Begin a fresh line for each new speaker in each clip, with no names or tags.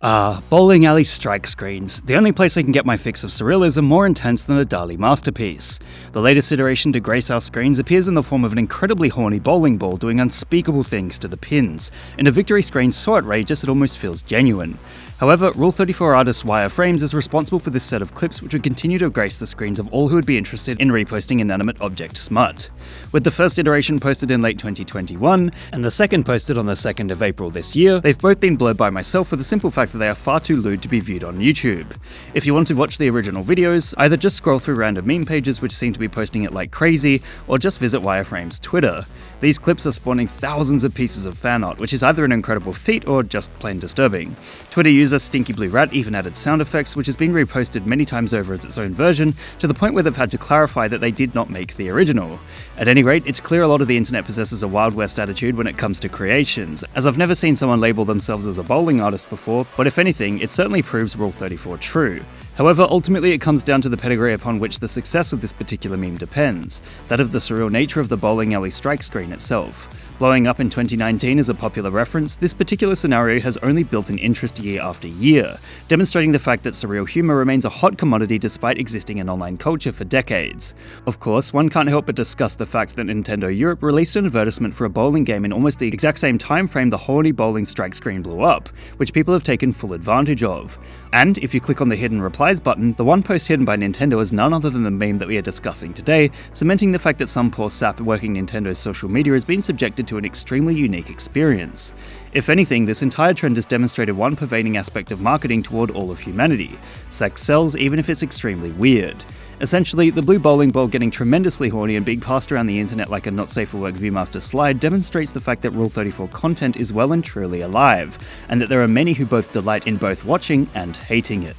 Bowling alley strike screens. The only place I can get my fix of surrealism more intense than a Dali masterpiece. The latest iteration to grace our screens appears in the form of an incredibly horny bowling ball doing unspeakable things to the pins, in a victory screen so outrageous it almost feels genuine. However, Rule 34 artist Wireframes is responsible for this set of clips which would continue to grace the screens of all who would be interested in reposting inanimate object smut. With the first iteration posted in late 2021, and the second posted on the 2nd of April this year, they've both been blurred by myself for the simple fact that they are far too lewd to be viewed on YouTube. If you want to watch the original videos, either just scroll through random meme pages which seem to be posting it like crazy, or just visit Wireframe's Twitter. These clips are spawning thousands of pieces of fan art, which is either an incredible feat or just plain disturbing. Twitter user Stinky Blue Rat even added sound effects, which has been reposted many times over as its own version, to the point where they've had to clarify that they did not make the original. At any rate, it's clear a lot of the internet possesses a Wild West attitude when it comes to creations, as I've never seen someone label themselves as a bowling artist before, but if anything, it certainly proves Rule 34 true. However, ultimately it comes down to the pedigree upon which the success of this particular meme depends, that of the surreal nature of the bowling alley strike screen itself. Blowing up in 2019 as a popular reference, this particular scenario has only built in interest year after year, demonstrating the fact that surreal humor remains a hot commodity despite existing in online culture for decades. Of course, one can't help but discuss the fact that Nintendo Europe released an advertisement for a bowling game in almost the exact same time frame the Horny bowling strike screen blew up, which people have taken full advantage of. And if you click on the hidden replies button, the one post hidden by Nintendo is none other than the meme that we are discussing today, cementing the fact that some poor sap working Nintendo's social media has been subjected to an extremely unique experience. If anything, this entire trend has demonstrated one pervading aspect of marketing toward all of humanity: sex sells even if it's extremely weird. Essentially, the blue bowling ball getting tremendously horny and being passed around the internet like a not safe for work Viewmaster slide demonstrates the fact that Rule 34 content is well and truly alive, and that there are many who both delight in both watching and hating it.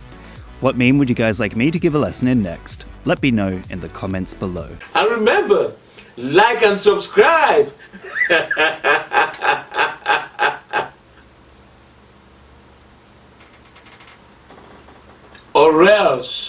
What meme would you guys like me to give a lesson in next? Let me know in the comments below.
And remember, like and subscribe! Or else.